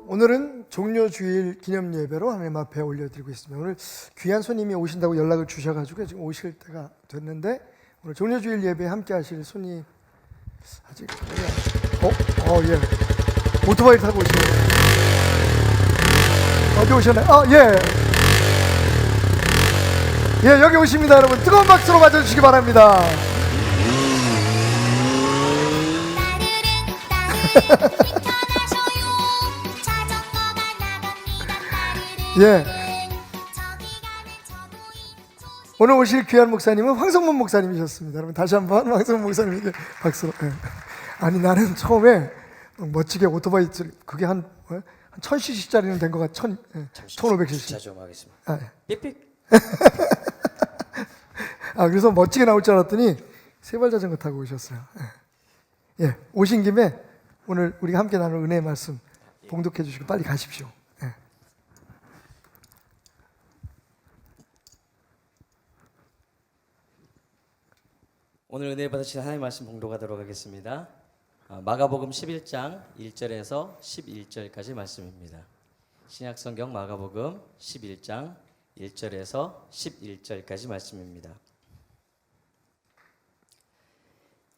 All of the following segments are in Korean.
오늘은 종료주일 기념 예배로 하나님 앞에 올려드리고 있습니다. 오늘 귀한 손님이 오신다고 연락을 주셔가지고 지금 오실 때가 됐는데 오늘 종료주일 예배에 함께 하실 손님 아직 예 오토바이 타고 오시네요. 어디 오셨나요? 예 여기 오십니다. 여러분 뜨거운 박수로 맞아주시기 바랍니다. 예. 오늘 오실 귀한 목사님은 황성문 목사님이셨습니다. 여러분 다시 한번 황성문 목사님에게 박수로. 예. 아니 나는 처음에 멋지게 오토바이 그게 한 1000cc짜리는 된 것 같아. 1500cc. 주차 좀 하겠습니다. 삑삑. 그래서 멋지게 나올 줄 알았더니 세발 자전거 타고 오셨어요. 예. 오신 김에 오늘 우리가 함께 나눌 은혜의 말씀 봉독해 주시고 빨리 가십시오. 오늘 은혜 받으신 하나님의 말씀 봉독하도록 하겠습니다. 마가복음 11장 1절에서 11절까지 말씀입니다. 신약성경 마가복음 11장 1절에서 11절까지 말씀입니다.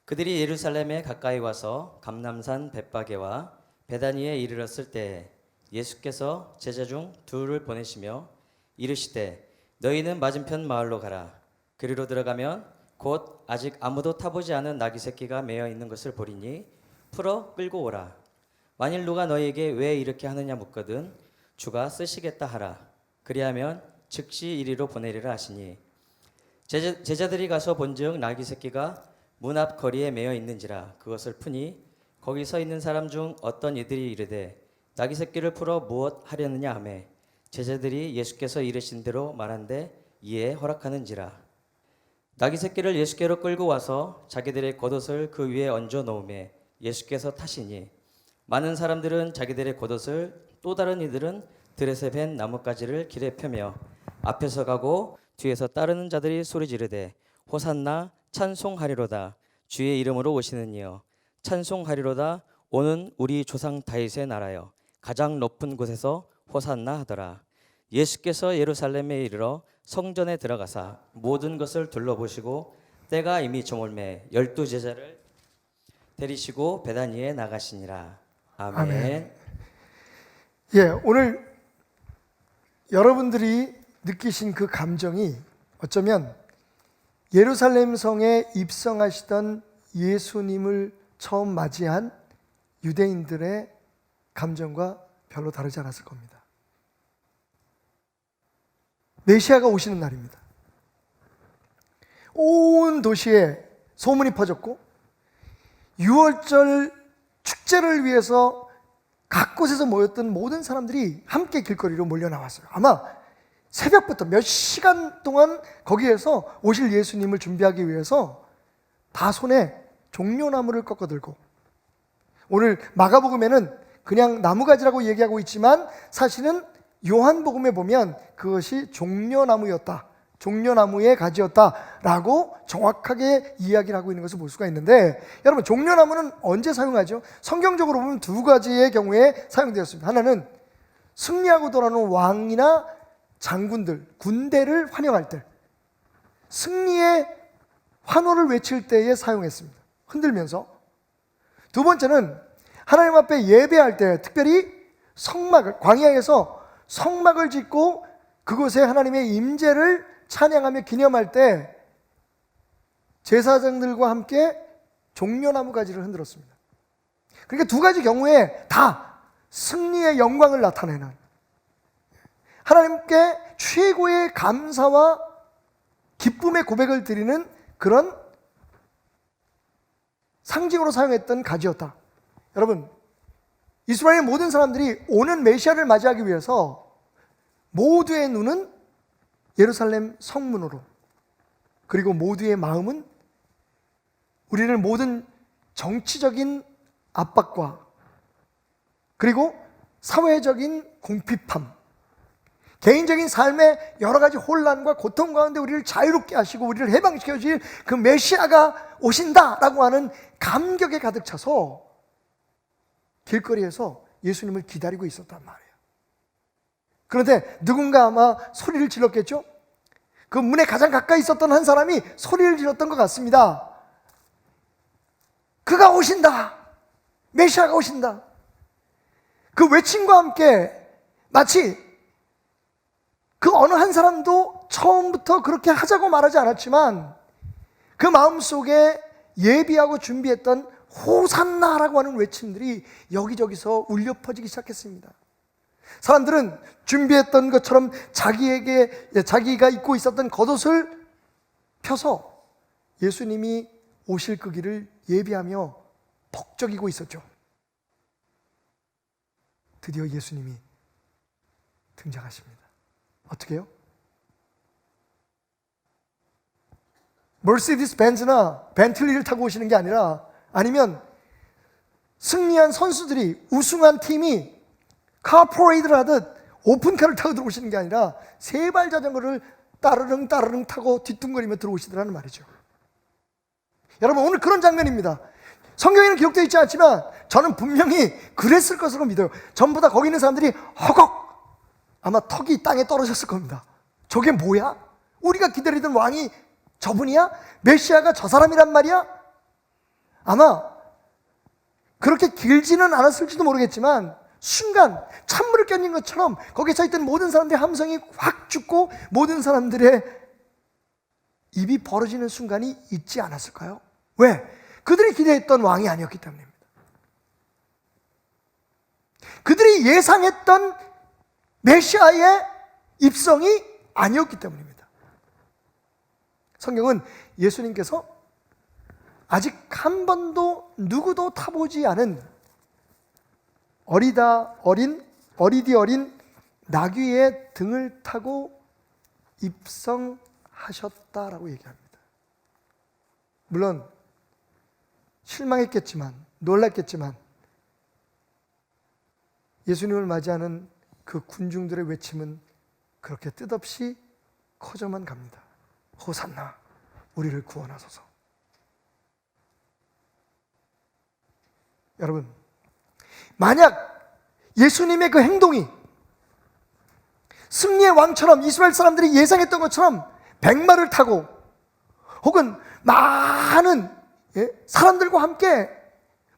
그들이 예루살렘에 가까이 와서 감람산 벳바게와 베다니에 이르렀을 때 예수께서 제자 중 둘을 보내시며 이르시되 너희는 맞은편 마을로 가라. 그리로 들어가면 곧 아직 아무도 타보지 않은 나귀 새끼가 매어 있는 것을 보리니 풀어 끌고 오라. 만일 누가 너희에게 왜 이렇게 하느냐 묻거든 주가 쓰시겠다 하라. 그리하면 즉시 이리로 보내리라 하시니 제자들이 가서 본즉 나귀 새끼가 문 앞 거리에 매어 있는지라. 그것을 푸니 거기 서 있는 사람 중 어떤 이들이 이르되 나귀 새끼를 풀어 무엇 하려느냐 하매 제자들이 예수께서 이르신 대로 말한데 이에 허락하는지라. 나귀 새끼를 예수께로 끌고 와서 자기들의 겉옷을 그 위에 얹어 놓음에 예수께서 타시니 많은 사람들은 자기들의 겉옷을 또 다른 이들은 들에서 벤 나뭇가지를 길에 펴며 앞에서 가고 뒤에서 따르는 자들이 소리 지르되 호산나 찬송하리로다. 주의 이름으로 오시는 이여 찬송하리로다. 오는 우리 조상 다윗의 나라여 가장 높은 곳에서 호산나 하더라. 예수께서 예루살렘에 이르러 성전에 들어가사 모든 것을 둘러보시고 때가 이미 저물매 12제자를 데리시고 베다니에 나가시니라. 아멘. 예, 오늘 여러분들이 느끼신 그 감정이 어쩌면 예루살렘 성에 입성하시던 예수님을 처음 맞이한 유대인들의 감정과 별로 다르지 않았을 겁니다. 메시아가 오시는 날입니다. 온 도시에 소문이 퍼졌고 6월절 축제를 위해서 각 곳에서 모였던 모든 사람들이 함께 길거리로 몰려 나왔어요. 아마 새벽부터 몇 시간 동안 거기에서 오실 예수님을 준비하기 위해서 다 손에 종려나무를 꺾어 들고, 오늘 마가복음에는 그냥 나무가지라고 얘기하고 있지만 사실은 요한복음에 보면 그것이 종려나무였다, 종려나무의 가지였다라고 정확하게 이야기를 하고 있는 것을 볼 수가 있는데, 여러분 종려나무는 언제 사용하죠? 성경적으로 보면 두 가지의 경우에 사용되었습니다. 하나는 승리하고 돌아오는 왕이나 장군들, 군대를 환영할 때 승리의 환호를 외칠 때에 사용했습니다. 흔들면서. 두 번째는 하나님 앞에 예배할 때, 특별히 성막을, 광야에서 성막을 짓고 그곳에 하나님의 임재를 찬양하며 기념할 때 제사장들과 함께 종려나무 가지를 흔들었습니다. 그러니까 두 가지 경우에 다 승리의 영광을 나타내는, 하나님께 최고의 감사와 기쁨의 고백을 드리는 그런 상징으로 사용했던 가지였다. 여러분, 이스라엘 모든 사람들이 오는 메시아를 맞이하기 위해서 모두의 눈은 예루살렘 성문으로, 그리고 모두의 마음은 우리를 모든 정치적인 압박과 그리고 사회적인 궁핍함, 개인적인 삶의 여러 가지 혼란과 고통 가운데 우리를 자유롭게 하시고 우리를 해방시켜 주실 그 메시아가 오신다라고 하는 감격에 가득 차서 길거리에서 예수님을 기다리고 있었단 말이에요. 그런데 누군가 아마 소리를 질렀겠죠? 그 문에 가장 가까이 있었던 한 사람이 소리를 질렀던 것 같습니다. 그가 오신다. 메시아가 오신다. 그 외침과 함께 마치 그 어느 한 사람도 처음부터 그렇게 하자고 말하지 않았지만 그 마음속에 예비하고 준비했던 호산나라고 하는 외침들이 여기저기서 울려 퍼지기 시작했습니다. 사람들은 준비했던 것처럼 자기가 입고 있었던 겉옷을 펴서 예수님이 오실 그 길을 예비하며 북적이고 있었죠. 드디어 예수님이 등장하십니다. 어떻게 해요? 머시디스 벤츠나 벤틀리를 타고 오시는 게 아니라, 아니면 승리한 선수들이, 우승한 팀이 카퍼레이드를 하듯 오픈카를 타고 들어오시는 게 아니라 세발 자전거를 따르릉 따르릉 타고 뒤뚱거리며 들어오시더라는 말이죠. 여러분, 오늘 그런 장면입니다. 성경에는 기록되어 있지 않지만 저는 분명히 그랬을 것으로 믿어요. 전부 다 거기 있는 사람들이 허걱 아마 턱이 땅에 떨어졌을 겁니다. 저게 뭐야? 우리가 기다리던 왕이 저분이야? 메시아가 저 사람이란 말이야? 아마 그렇게 길지는 않았을지도 모르겠지만 순간 찬물을 끼얹은 것처럼 거기에 서 있던 모든 사람들의 함성이 확 죽고 모든 사람들의 입이 벌어지는 순간이 있지 않았을까요? 왜? 그들이 기대했던 왕이 아니었기 때문입니다. 그들이 예상했던 메시아의 입성이 아니었기 때문입니다. 성경은 예수님께서 아직 한 번도 누구도 타보지 않은 어리디 어린 나귀의 등을 타고 입성하셨다라고 얘기합니다. 물론 실망했겠지만, 놀랐겠지만 예수님을 맞이하는 그 군중들의 외침은 그렇게 뜻없이 커져만 갑니다. 호산나, 우리를 구원하소서. 여러분, 만약 예수님의 그 행동이 승리의 왕처럼 이스라엘 사람들이 예상했던 것처럼 백마를 타고 혹은 많은 사람들과 함께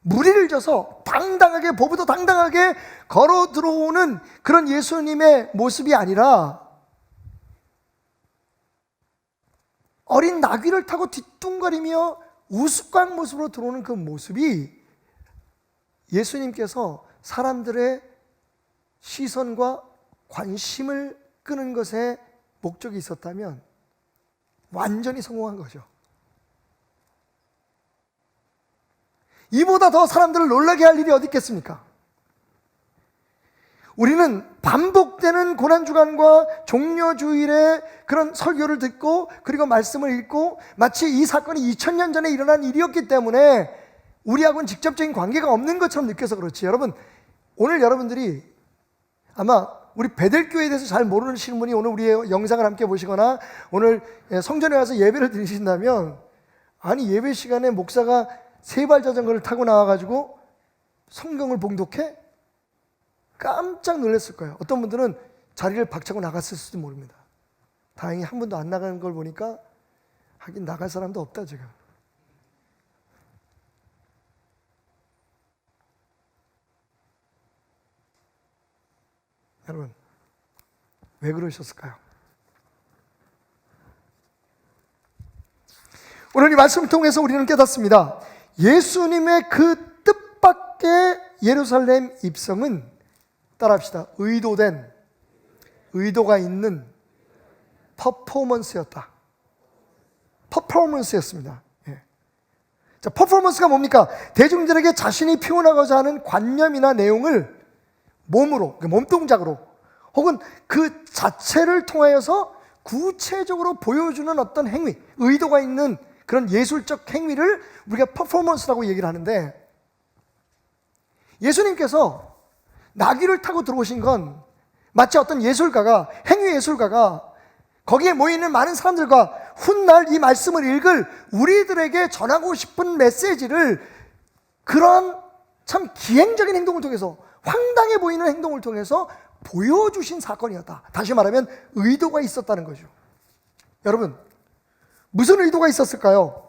무리를 져서 당당하게, 보부도 당당하게 걸어 들어오는 그런 예수님의 모습이 아니라 어린 나귀를 타고 뒤뚱거리며 우스꽝 모습으로 들어오는 그 모습이 예수님께서 사람들의 시선과 관심을 끄는 것에 목적이 있었다면 완전히 성공한 거죠. 이보다 더 사람들을 놀라게 할 일이 어디 있겠습니까? 우리는 반복되는 고난주간과 종려주일의 그런 설교를 듣고 그리고 말씀을 읽고 마치 이 사건이 2000년 전에 일어난 일이었기 때문에 우리하고는 직접적인 관계가 없는 것처럼 느껴서 그렇지. 여러분, 오늘 여러분들이 아마 우리 베델교회에 대해서 잘 모르시는 분이 오늘 우리의 영상을 함께 보시거나 오늘 성전에 와서 예배를 드리신다면, 아니 예배 시간에 목사가 세발 자전거를 타고 나와가지고 성경을 봉독해? 깜짝 놀랐을 거예요. 어떤 분들은 자리를 박차고 나갔을 수도 모릅니다. 다행히 한 분도 안 나가는 걸 보니까 하긴 나갈 사람도 없다 지금. 여러분, 왜 그러셨을까요? 오늘 이 말씀을 통해서 우리는 깨닫습니다. 예수님의 그 뜻밖의 예루살렘 입성은, 따라합시다, 의도가 있는 퍼포먼스였다. 퍼포먼스였습니다. 자, 퍼포먼스가 뭡니까? 대중들에게 자신이 표현하고자 하는 관념이나 내용을 몸으로, 몸동작으로 혹은 그 자체를 통하여서 구체적으로 보여주는 어떤 행위, 의도가 있는 그런 예술적 행위를 우리가 퍼포먼스라고 얘기를 하는데, 예수님께서 나귀를 타고 들어오신 건 마치 어떤 예술가가, 행위 예술가가 거기에 모이는 많은 사람들과 훗날 이 말씀을 읽을 우리들에게 전하고 싶은 메시지를 그런 참 기행적인 행동을 통해서 황당해 보이는 행동을 통해서 보여주신 사건이었다. 다시 말하면 의도가 있었다는 거죠. 여러분, 무슨 의도가 있었을까요?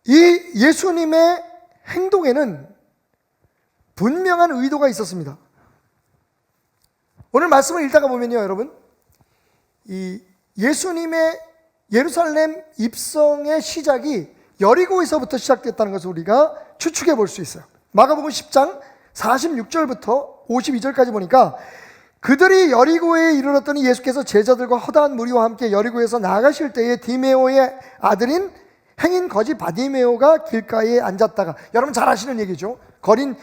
이 예수님의 행동에는 분명한 의도가 있었습니다. 오늘 말씀을 읽다가 보면요, 여러분, 이 예수님의 예루살렘 입성의 시작이 여리고에서부터 시작됐다는 것을 우리가 추측해 볼 수 있어요. 마가복음 10장 46절부터 52절까지 보니까 그들이 여리고에 이르렀더니 예수께서 제자들과 허다한 무리와 함께 여리고에서 나가실 때에 디메오의 아들인 행인 거지 바디메오가 길가에 앉았다가, 여러분 잘 아시는 얘기죠. 거린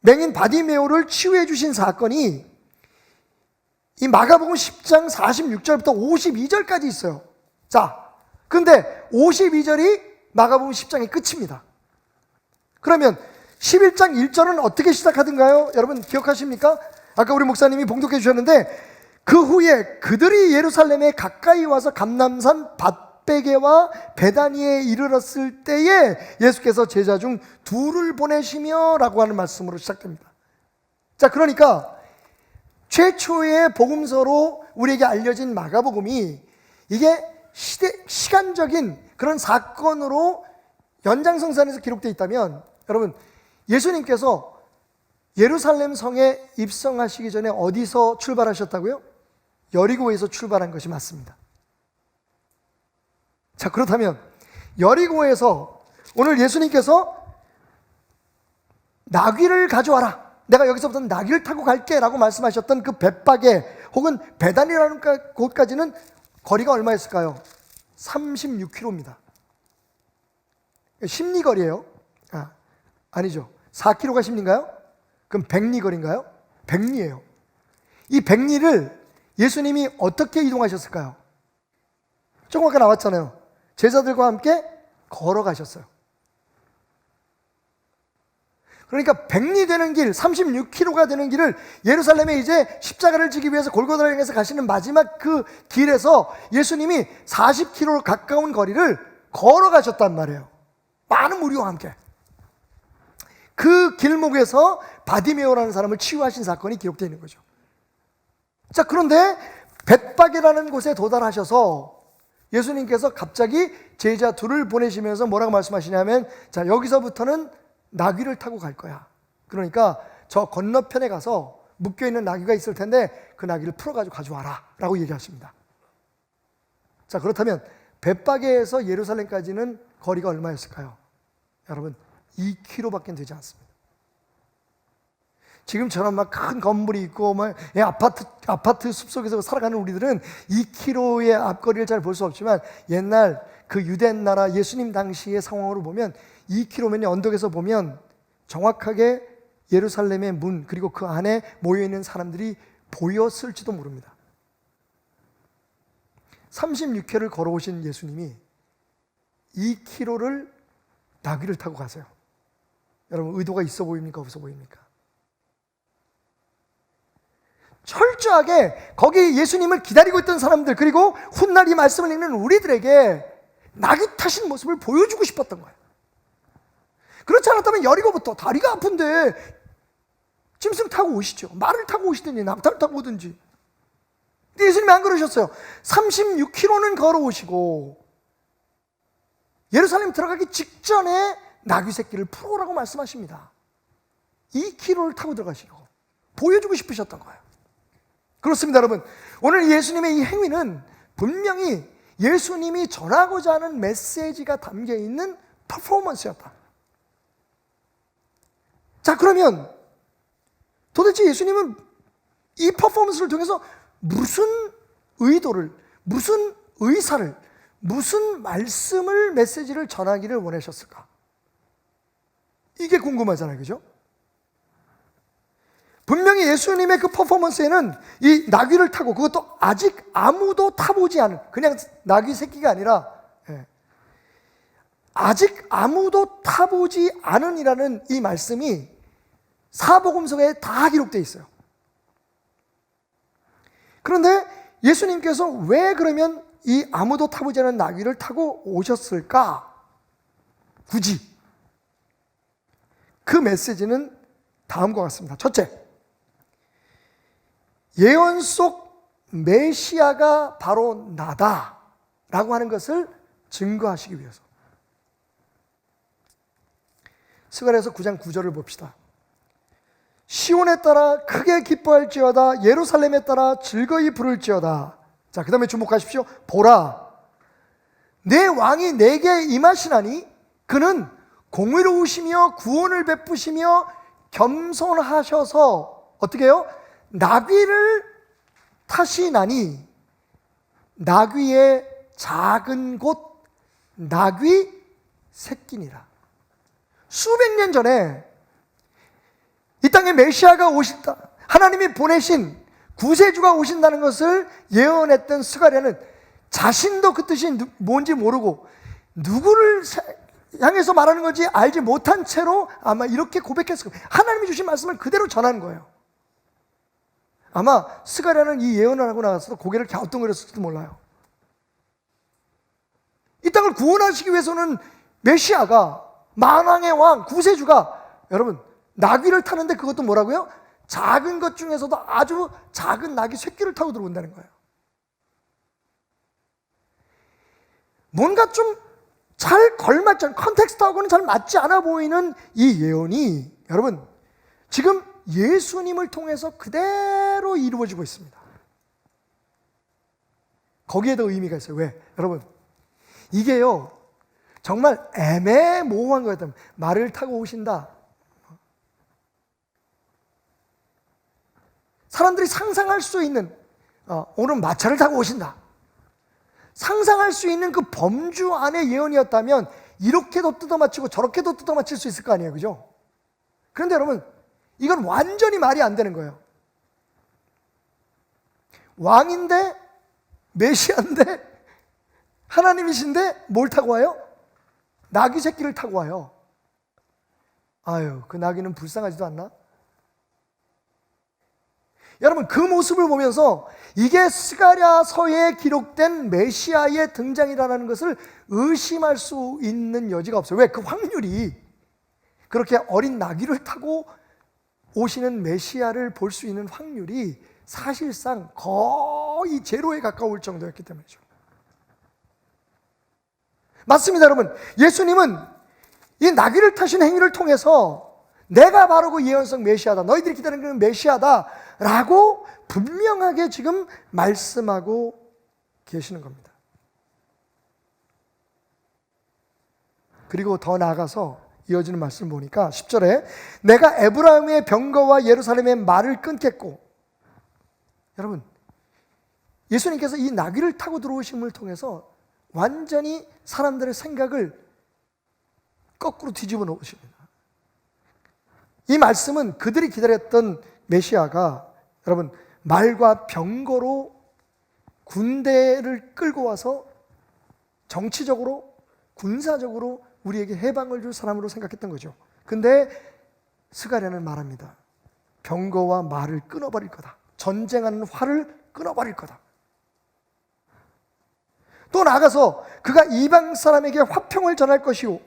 맹인 바디메오를 치유해 주신 사건이 이 마가복음 10장 46절부터 52절까지 있어요. 자, 근데 52절이 마가복음 10장의 끝입니다. 그러면 11장 1절은 어떻게 시작하던가요? 여러분 기억하십니까? 아까 우리 목사님이 봉독해 주셨는데, 그 후에 그들이 예루살렘에 가까이 와서 감람산 밧베게와 베다니에 이르렀을 때에 예수께서 제자 중 둘을 보내시며 라고 하는 말씀으로 시작됩니다. 자, 그러니까 최초의 복음서로 우리에게 알려진 마가복음이 이게 시간적인 그런 사건으로 연장성산에서 기록되어 있다면, 여러분 예수님께서 예루살렘 성에 입성하시기 전에 어디서 출발하셨다고요? 여리고에서 출발한 것이 맞습니다. 자, 그렇다면 여리고에서 오늘 예수님께서 나귀를 가져와라, 내가 여기서부터 나귀를 타고 갈게 라고 말씀하셨던 그 벳바게 혹은 베단이라는 곳까지는 거리가 얼마였을까요? 36km입니다. 십리거리예요. 아니죠. 4km가 십리인가요? 그럼 백리거리인가요? 백리예요. 이 백리를 예수님이 어떻게 이동하셨을까요? 조금 아까 나왔잖아요. 제자들과 함께 걸어가셨어요. 그러니까 백리 되는 길, 36km가 되는 길을 예루살렘에 이제 십자가를 지기 위해서 골고다를 향해서 가시는 마지막 그 길에서 예수님이 40km 가까운 거리를 걸어가셨단 말이에요. 많은 무리와 함께. 그 길목에서 바디메오라는 사람을 치유하신 사건이 기록되어 있는 거죠. 자, 그런데 벳바게라는 곳에 도달하셔서 예수님께서 갑자기 제자 둘을 보내시면서 뭐라고 말씀하시냐면, 자, 여기서부터는 나귀를 타고 갈 거야. 그러니까 저 건너편에 가서 묶여있는 나귀가 있을 텐데 그 나귀를 풀어가지고 가져와라 라고 얘기하십니다. 자, 그렇다면 벳바게에서 예루살렘까지는 거리가 얼마였을까요? 여러분 2km밖에 되지 않습니다. 지금처럼 막 큰 건물이 있고 막 아파트 숲속에서 살아가는 우리들은 2km의 앞거리를 잘 볼 수 없지만, 옛날 그 유대 나라 예수님 당시의 상황으로 보면 2km면 언덕에서 보면 정확하게 예루살렘의 문 그리고 그 안에 모여있는 사람들이 보였을지도 모릅니다. 36km를 걸어오신 예수님이 2km를 나귀를 타고 가세요. 여러분 의도가 있어 보입니까? 없어 보입니까? 철저하게 거기 예수님을 기다리고 있던 사람들, 그리고 훗날 이 말씀을 읽는 우리들에게 나귀 타신 모습을 보여주고 싶었던 거예요. 그렇지 않았다면 여리고부터 다리가 아픈데 짐승 타고 오시죠. 말을 타고 오시든지 낙타를 타고 오든지. 근데 예수님이 안 그러셨어요. 36km는 걸어오시고 예루살렘 들어가기 직전에 나귀 새끼를 풀어오라고 말씀하십니다. 2km를 타고 들어가시고 보여주고 싶으셨던 거예요. 그렇습니다, 여러분. 오늘 예수님의 이 행위는 분명히 예수님이 전하고자 하는 메시지가 담겨있는 퍼포먼스였다. 자, 그러면 도대체 예수님은 이 퍼포먼스를 통해서 무슨 의도를, 무슨 의사를, 무슨 말씀을, 메시지를 전하기를 원하셨을까? 이게 궁금하잖아요, 그죠? 분명히 예수님의 그 퍼포먼스에는 이 나귀를 타고, 그것도 아직 아무도 타보지 않은, 그냥 나귀 새끼가 아니라 아직 아무도 타보지 않은이라는 이 말씀이 사복음서에 다 기록되어 있어요. 그런데 예수님께서 왜 그러면 이 아무도 타보지 않은 나귀를 타고 오셨을까? 굳이. 메시지는 다음과 같습니다. 첫째, 예언 속 메시아가 바로 나다라고 하는 것을 증거하시기 위해서. 스가랴서 9장 9절을 봅시다. 시온에 따라 크게 기뻐할지어다, 예루살렘에 따라 즐거이 부를지어다. 자, 그 다음에 주목하십시오. 보라, 내 왕이 내게 임하시나니 그는 공의로우시며 구원을 베푸시며 겸손하셔서 어떻게 해요? 나귀를 타시나니 나귀의 작은 곳 나귀 새끼니라. 수백 년 전에 이 땅에 메시아가 오신다, 하나님이 보내신 구세주가 오신다는 것을 예언했던 스가랴는 자신도 그 뜻이 뭔지 모르고 누구를 향해서 말하는 건지 알지 못한 채로 아마 이렇게 고백했을 거예요. 하나님이 주신 말씀을 그대로 전하는 거예요. 아마 스가랴는 이 예언을 하고 나서도 고개를 갸우뚱거렸을지도 몰라요. 이 땅을 구원하시기 위해서는 메시아가, 만왕의 왕, 구세주가 여러분 나귀를 타는데 그것도 뭐라고요? 작은 것 중에서도 아주 작은 나귀 새끼를 타고 들어온다는 거예요. 뭔가 좀 잘 걸맞지 않은, 컨텍스트하고는 잘 맞지 않아 보이는 이 예언이 여러분 지금 예수님을 통해서 그대로 이루어지고 있습니다. 거기에 더 의미가 있어요. 왜? 여러분 이게요 정말 애매모호한 거였다면, 말을 타고 오신다, 사람들이 상상할 수 있는 오늘 마차를 타고 오신다, 상상할 수 있는 그 범주 안의 예언이었다면 이렇게도 뜯어맞히고 저렇게도 뜯어맞힐 수 있을 거 아니에요, 그죠? 그런데 여러분 이건 완전히 말이 안 되는 거예요. 왕인데, 메시아인데, 하나님이신데 뭘 타고 와요? 나귀 새끼를 타고 와요. 아유, 그 나귀는 불쌍하지도 않나? 여러분 그 모습을 보면서 이게 스가랴서에 기록된 메시아의 등장이라는 것을 의심할 수 있는 여지가 없어요. 왜? 그 확률이, 그렇게 어린 나귀를 타고 오시는 메시아를 볼 수 있는 확률이 사실상 거의 제로에 가까울 정도였기 때문이죠. 맞습니다, 여러분. 예수님은 이 나귀를 타신 행위를 통해서 내가 바로 그 예언성 메시아다, 너희들이 기다리는 그 메시아다 라고 분명하게 지금 말씀하고 계시는 겁니다. 그리고 더 나아가서 이어지는 말씀을 보니까 10절에 내가 에브라임의 병거와 예루살렘의 말을 끊겠고, 여러분 예수님께서 이 나귀를 타고 들어오심을 통해서 완전히 사람들의 생각을 거꾸로 뒤집어 놓으십니다. 이 말씀은 그들이 기다렸던 메시아가 여러분 말과 병거로 군대를 끌고 와서 정치적으로 군사적으로 우리에게 해방을 줄 사람으로 생각했던 거죠. 근데 스가랴는 말합니다. 병거와 말을 끊어버릴 거다. 전쟁하는 활을 끊어버릴 거다. 또 나아가서 그가 이방 사람에게 화평을 전할 것이요.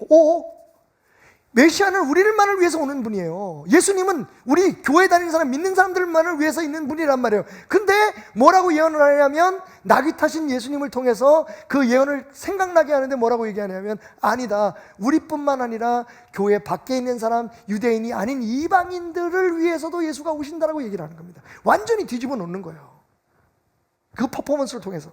메시아는 우리만을 위해서 오는 분이에요. 예수님은 우리 교회 다니는 사람, 믿는 사람들만을 위해서 있는 분이란 말이에요. 근데 뭐라고 예언을 하냐면, 나귀 타신 예수님을 통해서 그 예언을 생각나게 하는데 뭐라고 얘기하냐면, 아니다, 우리뿐만 아니라 교회 밖에 있는 사람, 유대인이 아닌 이방인들을 위해서도 예수가 오신다라고 얘기를 하는 겁니다. 완전히 뒤집어 놓는 거예요, 그 퍼포먼스를 통해서.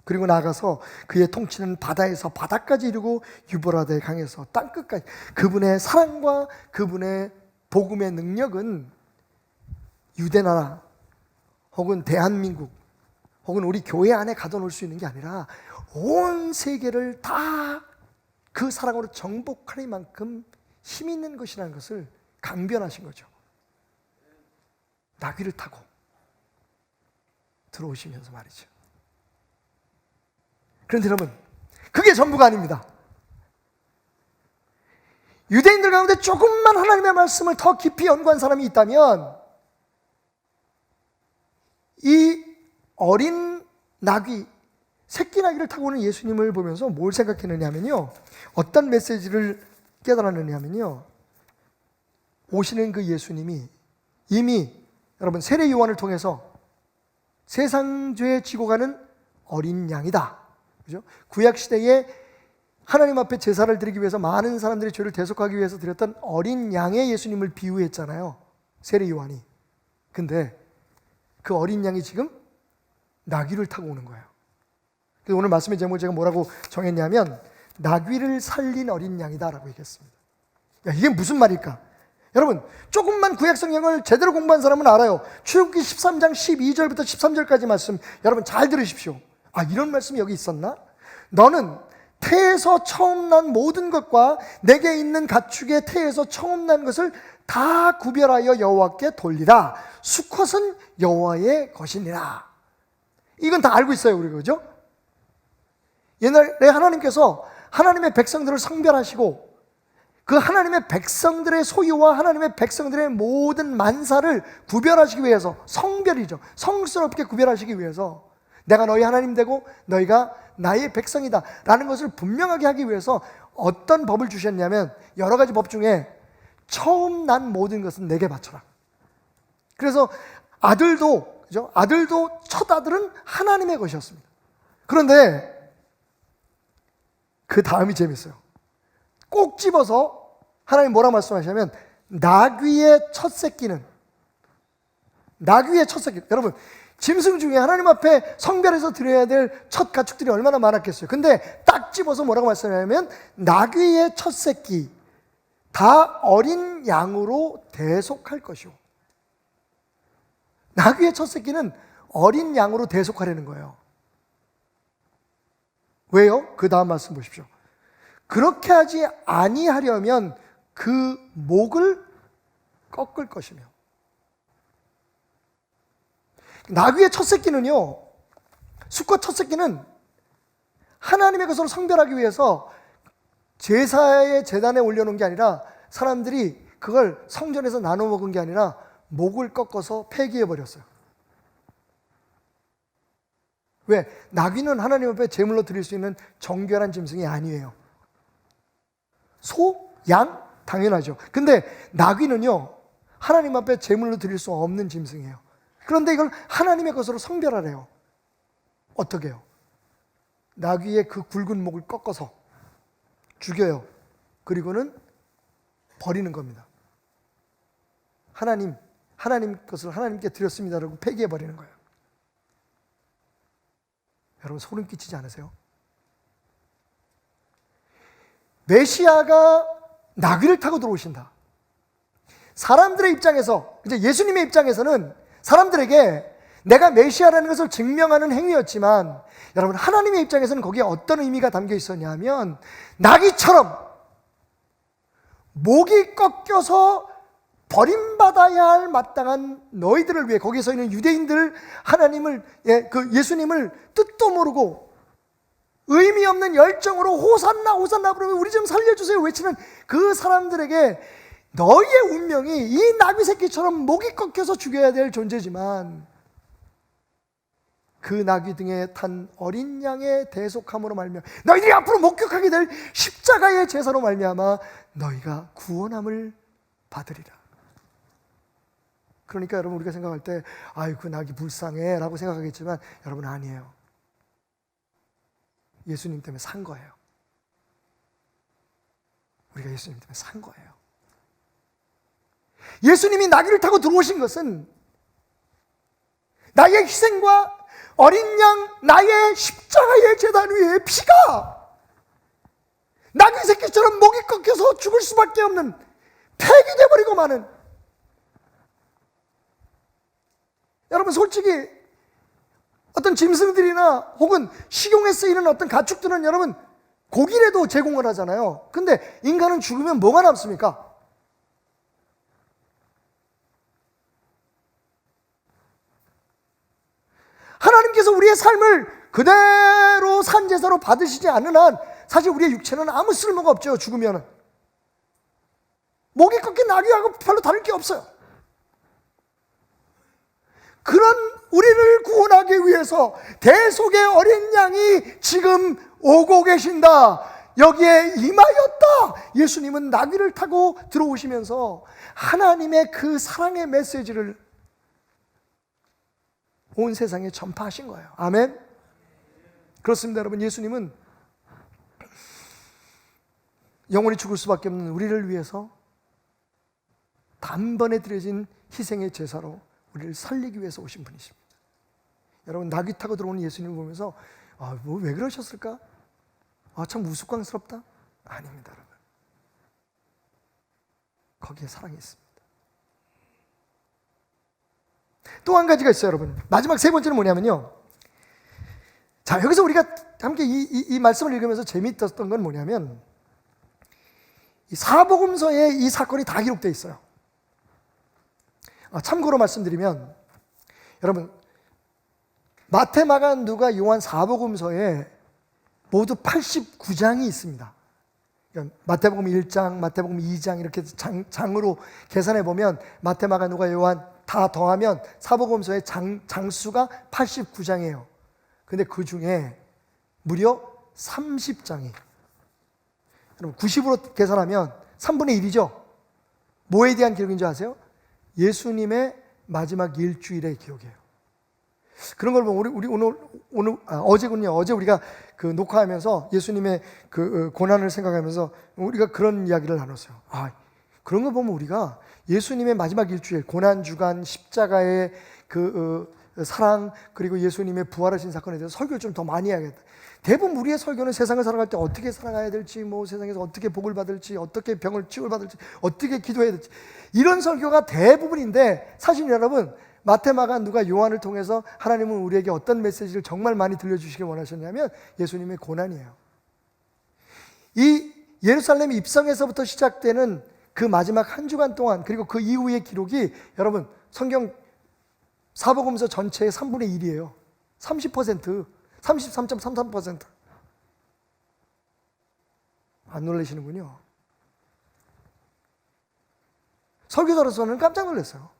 그리고 나아가서 그의 통치는 바다에서 바다까지 이르고 유브라데 강에서 땅끝까지. 그분의 사랑과 그분의 복음의 능력은 유대나라 혹은 대한민국 혹은 우리 교회 안에 가둬놓을 수 있는 게 아니라 온 세계를 다 그 사랑으로 정복할 만큼 힘 있는 것이라는 것을 강변하신 거죠. 나귀를 타고 들어오시면서 말이죠. 그런데 여러분, 그게 전부가 아닙니다. 유대인들 가운데 조금만 하나님의 말씀을 더 깊이 연구한 사람이 있다면 이 어린 나귀, 새끼 나귀를 타고 오는 예수님을 보면서 뭘 생각했느냐면요, 어떤 메시지를 깨달았느냐면요, 오시는 그 예수님이 이미 여러분 세례 요한을 통해서 세상 죄 지고 가는 어린 양이다. 그죠? 구약 시대에 하나님 앞에 제사를 드리기 위해서 많은 사람들이 죄를 대속하기 위해서 드렸던 어린 양의 예수님을 비유했잖아요, 세례 요한이. 근데 그 어린 양이 지금 나귀를 타고 오는 거예요. 그래서 오늘 말씀의 제목을 제가 뭐라고 정했냐면 나귀를 살린 어린 양이다라고 얘기했습니다. 야, 이게 무슨 말일까? 여러분, 조금만 구약 성경을 제대로 공부한 사람은 알아요. 출애굽기 13장 12절부터 13절까지 말씀 여러분 잘 들으십시오. 아, 이런 말씀이 여기 있었나? 너는 태에서 처음 난 모든 것과 내게 있는 가축의 태에서 처음 난 것을 다 구별하여 여호와께 돌리라. 수컷은 여호와의 것이니라. 이건 다 알고 있어요, 우리. 그죠? 옛날에 하나님께서 하나님의 백성들을 성별하시고 그 하나님의 백성들의 소유와 하나님의 백성들의 모든 만사를 구별하시기 위해서, 성별이죠, 성스럽게 구별하시기 위해서 내가 너희 하나님 되고 너희가 나의 백성이다 라는 것을 분명하게 하기 위해서 어떤 법을 주셨냐면, 여러 가지 법 중에 처음 난 모든 것은 내게 바쳐라. 그래서 아들도, 그죠? 아들도 첫 아들은 하나님의 것이었습니다. 그런데 그 다음이 재밌어요. 꼭 집어서 하나님 뭐라 말씀하시냐면 나귀의 첫 새끼는, 나귀의 첫 새끼, 여러분 짐승 중에 하나님 앞에 성별해서 드려야 될 첫 가축들이 얼마나 많았겠어요. 근데 딱 집어서 뭐라고 말씀하냐면 나귀의 첫 새끼 다 어린 양으로 대속할 것이오. 나귀의 첫 새끼는 어린 양으로 대속하려는 거예요. 왜요? 그 다음 말씀 보십시오. 그렇게 하지 아니하려면 그 목을 꺾을 것이며. 나귀의 첫 새끼는요, 수컷 첫 새끼는 하나님의 것으로 성별하기 위해서 제사의 제단에 올려놓은 게 아니라, 사람들이 그걸 성전에서 나눠 먹은 게 아니라 목을 꺾어서 폐기해 버렸어요. 왜? 나귀는 하나님 앞에 제물로 드릴 수 있는 정결한 짐승이 아니에요. 소, 양 당연하죠. 근데 나귀는요, 하나님 앞에 제물로 드릴 수 없는 짐승이에요. 그런데 이걸 하나님의 것으로 성별하래요. 어떻게 해요? 나귀의 그 굵은 목을 꺾어서 죽여요. 그리고는 버리는 겁니다. 하나님 것을 하나님께 드렸습니다라고 폐기해 버리는 거예요. 여러분 소름 끼치지 않으세요? 메시아가 나귀를 타고 들어오신다. 사람들의 입장에서, 이제 예수님의 입장에서는 사람들에게 내가 메시아라는 것을 증명하는 행위였지만, 여러분 하나님의 입장에서는 거기에 어떤 의미가 담겨 있었냐면, 나귀처럼 목이 꺾여서 버림받아야 할 마땅한 너희들을 위해, 거기에 서 있는 유대인들, 하나님을, 그 예수님을 뜻도 모르고 의미 없는 열정으로 호산나 호산나 부르며 우리 좀 살려주세요 외치는 그 사람들에게 너희의 운명이 이 나귀 새끼처럼 목이 꺾여서 죽여야 될 존재지만, 그 나귀 등에 탄 어린 양의 대속함으로 말미암아 너희들이 앞으로 목격하게 될 십자가의 제사로 말미암아 너희가 구원함을 받으리라. 그러니까 여러분 우리가 생각할 때 아유 그 나귀 불쌍해 라고 생각하겠지만, 여러분 아니에요. 예수님 때문에 산 거예요. 우리가 예수님 때문에 산 거예요. 예수님이 나귀를 타고 들어오신 것은 나의 희생과 어린 양, 나의 십자가의 제단 위에 피가 나귀 새끼처럼 목이 꺾여서 죽을 수밖에 없는, 폐기되어버리고 마는, 여러분 솔직히 어떤 짐승들이나 혹은 식용에 쓰이는 어떤 가축들은 여러분 고기라도 제공을 하잖아요. 근데 인간은 죽으면 뭐가 남습니까? 하나님께서 우리의 삶을 그대로 산제사로 받으시지 않는 한 사실 우리의 육체는 아무 쓸모가 없죠. 죽으면 목이 꺾인 나귀하고 별로 다를 게 없어요. 그런 우리를 구원하기 위해서 대속의 어린 양이 지금 오고 계신다, 여기에 임하였다, 예수님은 나귀를 타고 들어오시면서 하나님의 그 사랑의 메시지를 온 세상에 전파하신 거예요. 아멘. 그렇습니다, 여러분. 예수님은 영원히 죽을 수밖에 없는 우리를 위해서 단번에 드려진 희생의 제사로 우리를 살리기 위해서 오신 분이십니다. 여러분, 나귀 타고 들어오는 예수님을 보면서 왜 그러셨을까? 참 우스꽝스럽다? 아닙니다, 여러분. 거기에 사랑이 있습니다. 또 한 가지가 있어요, 여러분. 마지막 세 번째는 뭐냐면요. 자, 여기서 우리가 함께 이 말씀을 읽으면서 재미있었던 건 뭐냐면, 이 사복음서에 이 사건이 다 기록되어 있어요. 참고로 말씀드리면, 여러분, 마태, 마가, 누가, 요한 사복음서에 모두 89장이 있습니다. 마태복음 1장, 마태복음 2장 이렇게 장으로 계산해 보면 마태, 마가, 누가, 요한 다 더하면 사복음서의 장수가 89장이에요. 근데 그 중에 무려 30장이, 여러분 90으로 계산하면 3분의 1이죠. 뭐에 대한 기록인 줄 아세요? 예수님의 마지막 일주일의 기록이에요. 그런 걸 보면 우리 어제군요. 어제 우리가 그 녹화하면서 예수님의 그 고난을 생각하면서 우리가 그런 이야기를 나눴어요. 그런 거 보면 우리가 예수님의 마지막 일주일, 고난 주간, 십자가의 그 사랑, 그리고 예수님의 부활하신 사건에 대해서 설교를 좀 더 많이 해야겠다. 대부분 우리의 설교는 세상을 살아갈 때 어떻게 살아가야 될지, 뭐 세상에서 어떻게 복을 받을지, 어떻게 병을 치유를 받을지, 어떻게 기도해야 될지, 이런 설교가 대부분인데, 사실 여러분, 마태, 마가, 누가, 요한을 통해서 하나님은 우리에게 어떤 메시지를 정말 많이 들려주시길 원하셨냐면 예수님의 고난이에요. 이 예루살렘 입성에서부터 시작되는 그 마지막 한 주간 동안, 그리고 그 이후의 기록이 여러분 성경 사복음서 전체의 3분의 1이에요. 30%, 33.33%. 안 놀라시는군요. 설교자로서는 깜짝 놀랐어요.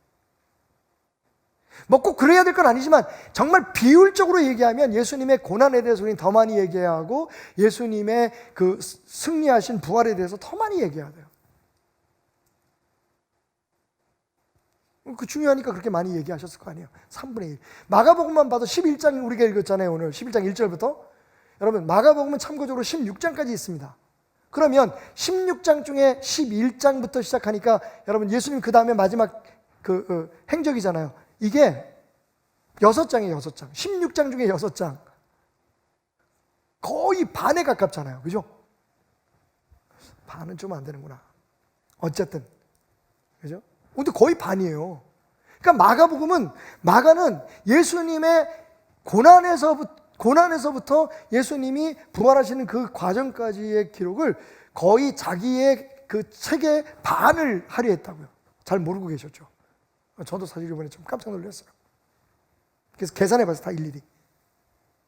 뭐 꼭 그래야 될 건 아니지만 정말 비율적으로 얘기하면 예수님의 고난에 대해서 우리는 더 많이 얘기해야 하고 예수님의 그 승리하신 부활에 대해서 더 많이 얘기해야 돼요. 그 중요하니까 그렇게 많이 얘기하셨을 거 아니에요. 3분의 1. 마가복음만 봐도 11장 우리가 읽었잖아요. 오늘 11장 1절부터. 여러분 마가복음은 참고적으로 16장까지 있습니다. 그러면 16장 중에 11장부터 시작하니까 여러분 예수님 그 다음에 마지막 그 행적이잖아요. 이게 6장이에요. 6장. 16장 중에 6장. 거의 반에 가깝잖아요. 그죠? 반은 좀 안 되는구나. 어쨌든. 그죠? 근데 거의 반이에요. 그러니까 마가는 예수님의 고난에서부터 예수님이 부활하시는 그 과정까지의 기록을 거의 자기의 그 책의 반을 하려 했다고요. 잘 모르고 계셨죠. 저도 사실 이번에 좀 깜짝 놀랐어요. 그래서 계산해봐서 다 일일이.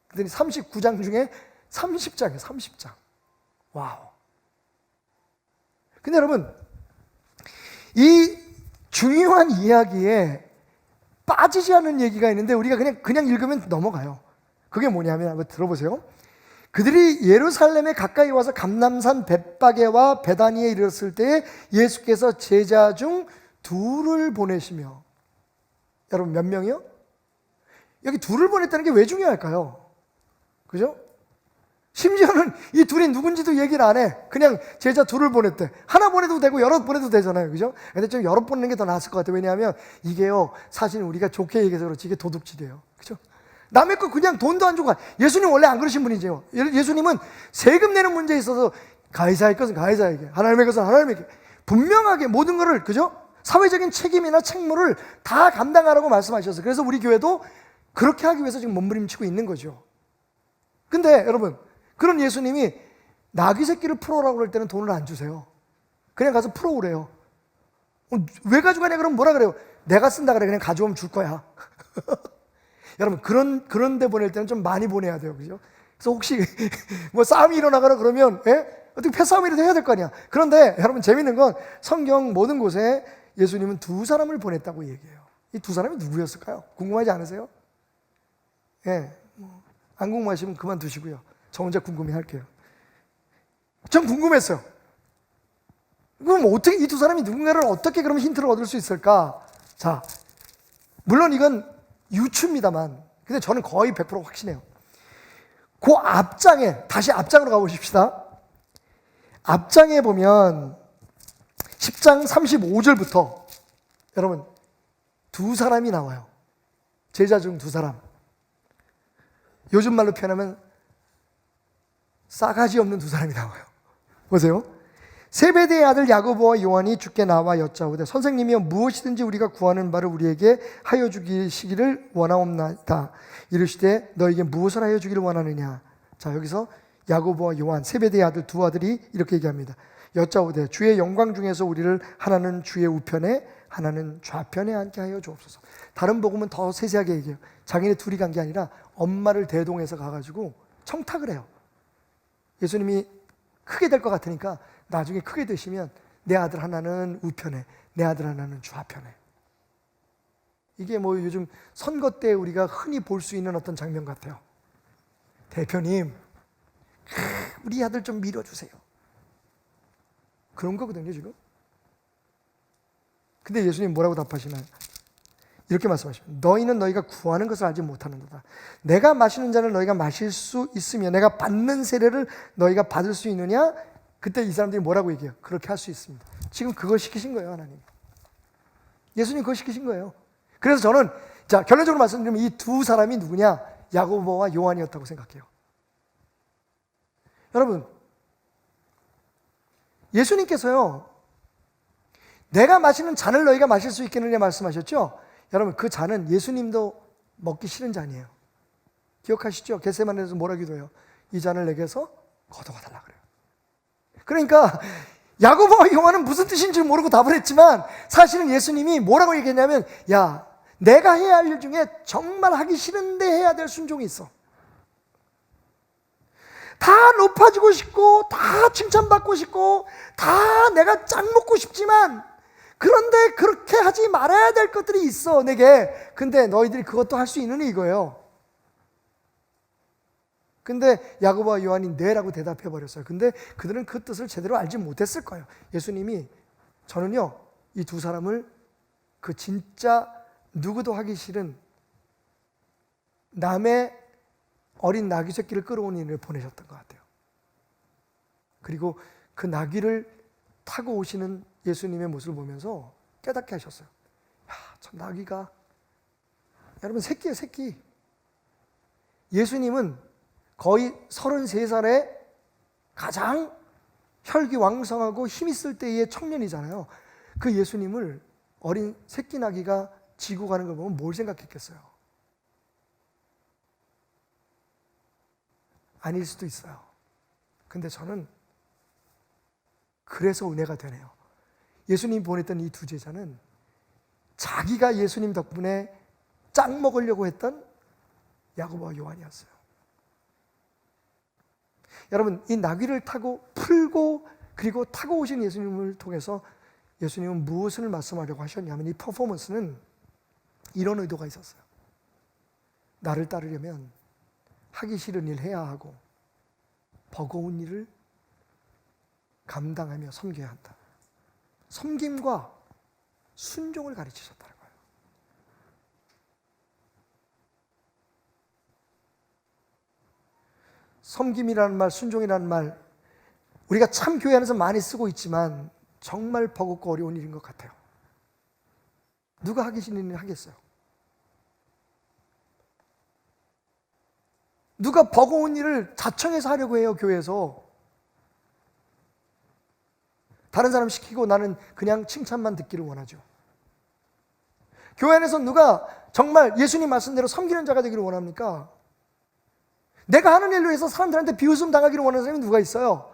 그랬더니 39장 중에 30장이에요. 30장. 와우. 근데 여러분, 이 중요한 이야기에 빠지지 않는 얘기가 있는데 우리가 그냥 읽으면 넘어가요. 그게 뭐냐면 한번 들어보세요. 그들이 예루살렘에 가까이 와서 감람산 벳바게와 베다니에 이르렀을 때 예수께서 제자 중 둘을 보내시며, 여러분 몇 명이요? 여기 둘을 보냈다는 게 왜 중요할까요? 그죠? 심지어는 이 둘이 누군지도 얘기를 안 해. 그냥 제자 둘을 보냈대. 하나 보내도 되고 여러 보내도 되잖아요. 그죠? 근데 좀 여러 보내는 게 더 나았을 것 같아요. 왜냐하면 이게요, 사실 우리가 좋게 얘기해서 그렇지 이게 도둑질이에요. 그죠? 남의 거 그냥 돈도 안 주고 가. 예수님 원래 안 그러신 분이죠. 예수님은 세금 내는 문제에 있어서 가이사의 것은 가이사에게, 하나님의 것은 하나님에게 분명하게 모든 거를, 그죠? 사회적인 책임이나 책무를 다 감당하라고 말씀하셨어요. 그래서 우리 교회도 그렇게 하기 위해서 지금 몸부림치고 있는 거죠. 근데 여러분, 그런 예수님이 나귀 새끼를 풀어오라고 그럴 때는 돈을 안 주세요. 그냥 가서 풀어오래요. 왜 가져가냐 그러면 뭐라 그래요? 내가 쓴다 그래. 그냥 가져오면 줄 거야. 여러분, 그런 데 보낼 때는 좀 많이 보내야 돼요. 그죠? 그래서 혹시 뭐 싸움이 일어나거나 그러면, 어떻게 패싸움이라도 해야 될 거 아니야. 그런데 여러분 재밌는 건 성경 모든 곳에 예수님은 두 사람을 보냈다고 얘기해요. 이 두 사람이 누구였을까요? 궁금하지 않으세요? 안 궁금하시면 그만두시고요. 저 혼자 궁금해 할게요. 전 궁금했어요. 그럼 어떻게 이 두 사람이 누군가를 어떻게 그럼 힌트를 얻을 수 있을까? 자, 물론 이건 유추입니다만, 근데 저는 거의 100% 확신해요. 그 앞장에, 다시 앞장으로 가보십시다. 앞장에 보면 10장 35절부터 여러분 두 사람이 나와요. 제자 중 두 사람. 요즘 말로 표현하면 싸가지 없는 두 사람이 나와요. 보세요. 세베대의 아들 야고보와 요한이 주께 나와 여짜오되 선생님이여 무엇이든지 우리가 구하는 바를 우리에게 하여 주시기를 원하옵나이다. 이르시되 너에게 무엇을 하여 주기를 원하느냐. 자, 여기서 야고보와 요한 세베대의 아들 두 아들이 이렇게 얘기합니다. 여짜오되 주의 영광 중에서 우리를 하나는 주의 우편에 하나는 좌편에 앉게 하여 주옵소서. 다른 복음은 더 세세하게 얘기해요. 자기네 둘이 간 게 아니라 엄마를 대동해서 가가지고 청탁을 해요. 예수님이 크게 될 것 같으니까 나중에 크게 되시면 내 아들 하나는 우편에, 내 아들 하나는 좌편에. 이게 뭐 요즘 선거 때 우리가 흔히 볼 수 있는 어떤 장면 같아요. 대표님, 우리 아들 좀 밀어주세요. 그런 거거든요, 지금. 근데 예수님 뭐라고 답하시나요? 이렇게 말씀하십니다. 너희는 너희가 구하는 것을 알지 못하는도다. 내가 마시는 잔을 너희가 마실 수 있으며 내가 받는 세례를 너희가 받을 수 있느냐? 그때 이 사람들이 뭐라고 얘기해요? 그렇게 할 수 있습니다. 지금 그걸 시키신 거예요, 하나님. 예수님 그걸 시키신 거예요. 그래서 저는 자 결론적으로 말씀드리면 이 두 사람이 누구냐? 야고보와 요한이었다고 생각해요. 여러분, 예수님께서요, 내가 마시는 잔을 너희가 마실 수 있겠느냐 말씀하셨죠? 여러분, 그 잔은 예수님도 먹기 싫은 잔이에요. 기억하시죠? 겟세마네에서 뭐라 기도해요? 이 잔을 내게서 걷어가 달라 그래요. 그러니까 야고보와 요한은 무슨 뜻인지 모르고 답을 했지만 사실은 예수님이 뭐라고 얘기했냐면, 야, 내가 해야 할 일 중에 정말 하기 싫은데 해야 될 순종이 있어. 다 높아지고 싶고 다 칭찬받고 싶고 다 내가 짱 먹고 싶지만 그런데 그렇게 하지 말아야 될 것들이 있어 내게. 근데 너희들이 그것도 할 수 있느니 이거예요. 근데 야고보와 요한이 네라고 대답해 버렸어요. 근데 그들은 그 뜻을 제대로 알지 못했을 거예요. 예수님이 저는요 이 두 사람을 그 진짜 누구도 하기 싫은 남의 어린 나귀 새끼를 끌어온 일을 보내셨던 것 같아요. 그리고 그 나귀를 타고 오시는 예수님의 모습을 보면서 깨닫게 하셨어요. 야, 저 나귀가 여러분 새끼예요, 새끼. 예수님은 거의 33살에 가장 혈기왕성하고 힘있을 때의 청년이잖아요. 그 예수님을 어린 새끼 나귀가 지고 가는 걸 보면 뭘 생각했겠어요? 아닐 수도 있어요. 근데 저는 그래서 은혜가 되네요. 예수님이 보냈던 이 두 제자는 자기가 예수님 덕분에 짱 먹으려고 했던 야고보와 요한이었어요. 여러분, 이 나귀를 타고 풀고 그리고 타고 오신 예수님을 통해서 예수님은 무엇을 말씀하려고 하셨냐면 이 퍼포먼스는 이런 의도가 있었어요. 나를 따르려면 하기 싫은 일 해야 하고 버거운 일을 감당하며 섬겨야 한다. 섬김과 순종을 가르치셨다는 거예요. 섬김이라는 말, 순종이라는 말, 우리가 참 교회 안에서 많이 쓰고 있지만 정말 버겁고 어려운 일인 것 같아요. 누가 하기 싫은 일을 하겠어요? 누가 버거운 일을 자청해서 하려고 해요, 교회에서. 다른 사람 시키고 나는 그냥 칭찬만 듣기를 원하죠. 교회 안에서 누가 정말 예수님 말씀대로 섬기는 자가 되기를 원합니까? 내가 하는 일로 해서 사람들한테 비웃음 당하기를 원하는 사람이 누가 있어요?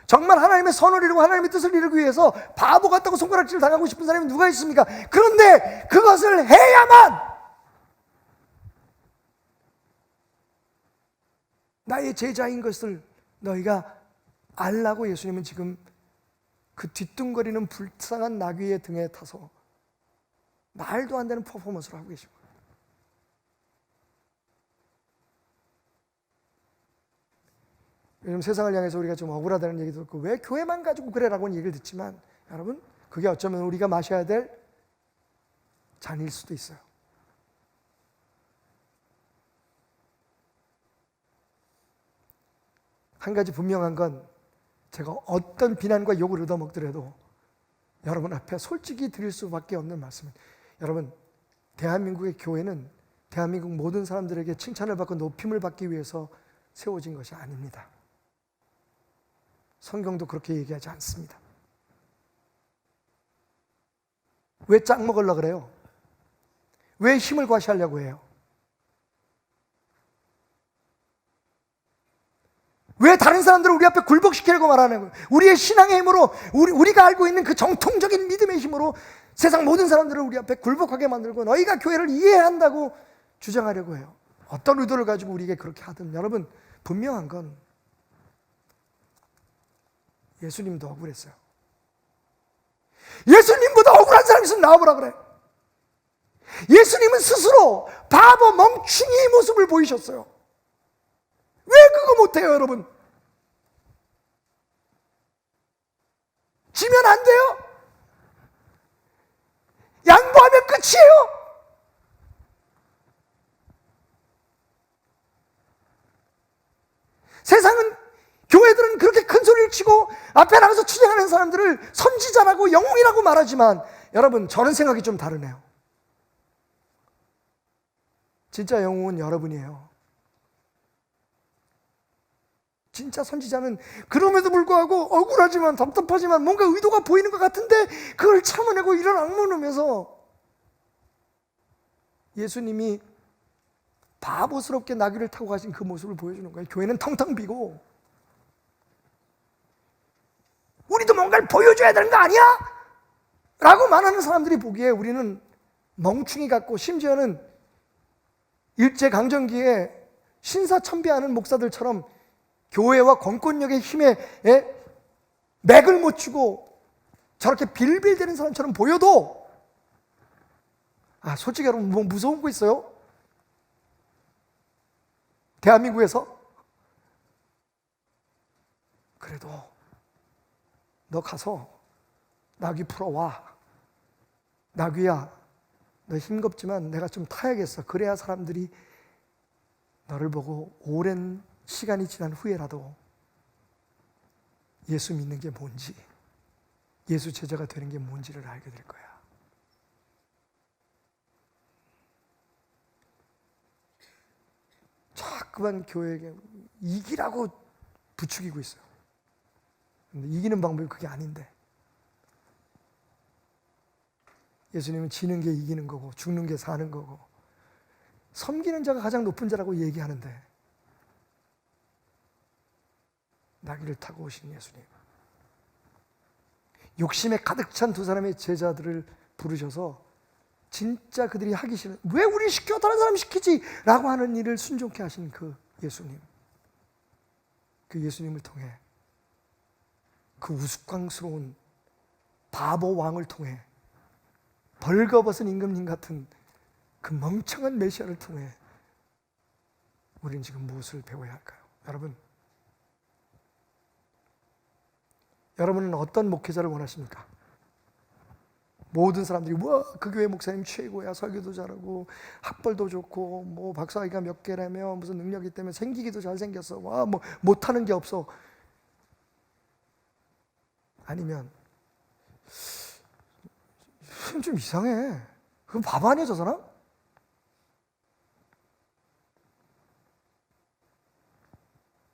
정말 하나님의 선을 이루고 하나님의 뜻을 이루기 위해서 바보 같다고 손가락질을 당하고 싶은 사람이 누가 있습니까? 그런데 그것을 해야만 나의 제자인 것을 너희가 알라고 예수님은 지금 그 뒤뚱거리는 불쌍한 나귀의 등에 타서 말도 안 되는 퍼포먼스를 하고 계신 거예요. 요즘 세상을 향해서 우리가 좀 억울하다는 얘기도 듣고 왜 교회만 가지고 그래라고는 얘기를 듣지만 여러분 그게 어쩌면 우리가 마셔야 될 잔일 수도 있어요. 한 가지 분명한 건 제가 어떤 비난과 욕을 얻어먹더라도 여러분 앞에 솔직히 드릴 수밖에 없는 말씀은 여러분 대한민국의 교회는 대한민국 모든 사람들에게 칭찬을 받고 높임을 받기 위해서 세워진 것이 아닙니다. 성경도 그렇게 얘기하지 않습니다. 왜 짝 먹으려고 그래요? 왜 힘을 과시하려고 해요? 왜 다른 사람들을 우리 앞에 굴복시키려고 말하는 거예요? 우리의 신앙의 힘으로 우리가 알고 있는 그 정통적인 믿음의 힘으로 세상 모든 사람들을 우리 앞에 굴복하게 만들고 너희가 교회를 이해한다고 주장하려고 해요. 어떤 의도를 가지고 우리에게 그렇게 하든 여러분 분명한 건 예수님도 억울했어요. 예수님보다 억울한 사람이 있으면 나와보라 그래. 예수님은 스스로 바보 멍충이의 모습을 보이셨어요. 왜 그거 못해요 여러분? 지면 안 돼요? 양보하면 끝이에요? 세상은 교회들은 그렇게 큰 소리를 치고 앞에 나가서 추쟁하는 사람들을 선지자라고 영웅이라고 말하지만 여러분 저는 생각이 좀 다르네요. 진짜 영웅은 여러분이에요. 진짜 선지자는 그럼에도 불구하고 억울하지만 답답하지만 뭔가 의도가 보이는 것 같은데 그걸 참아내고 이런 악물으면서 예수님이 바보스럽게 나귀를 타고 가신 그 모습을 보여주는 거예요. 교회는 텅텅 비고 우리도 뭔가를 보여줘야 되는 거 아니야? 라고 말하는 사람들이 보기에 우리는 멍충이 같고 심지어는 일제강점기에 신사참배하는 목사들처럼 교회와 권권력의 힘에 맥을 못 추고 저렇게 빌빌대는 사람처럼 보여도 솔직히 여러분 뭐 무서운 거 있어요? 대한민국에서? 그래도 너 가서 나귀 풀어와. 나귀야 너 힘겹지만 내가 좀 타야겠어. 그래야 사람들이 너를 보고 오랜 시간이 지난 후에라도 예수 믿는 게 뭔지, 예수 제자가 되는 게 뭔지를 알게 될 거야. 자꾸만 교회에게 이기라고 부추기고 있어요. 근데 이기는 방법이 그게 아닌데 예수님은 지는 게 이기는 거고 죽는 게 사는 거고 섬기는 자가 가장 높은 자라고 얘기하는데 나귀를 타고 오신 예수님, 욕심에 가득 찬 두 사람의 제자들을 부르셔서 진짜 그들이 하기 싫은, 왜 우리 시켜 다른 사람 시키지? 라고 하는 일을 순종케 하신 그 예수님, 그 예수님을 통해 그 우스꽝스러운 바보 왕을 통해 벌거벗은 임금님 같은 그 멍청한 메시아를 통해 우리는 지금 무엇을 배워야 할까요? 여러분은 어떤 목회자를 원하십니까? 모든 사람들이 그 교회 목사님 최고야, 설교도 잘하고 학벌도 좋고 뭐 박사학위가 몇 개라며 무슨 능력이 때문에 생기기도 잘생겼어, 뭐 못하는 게 없어. 아니면 좀 이상해, 그럼 바보 아니야 저 사람?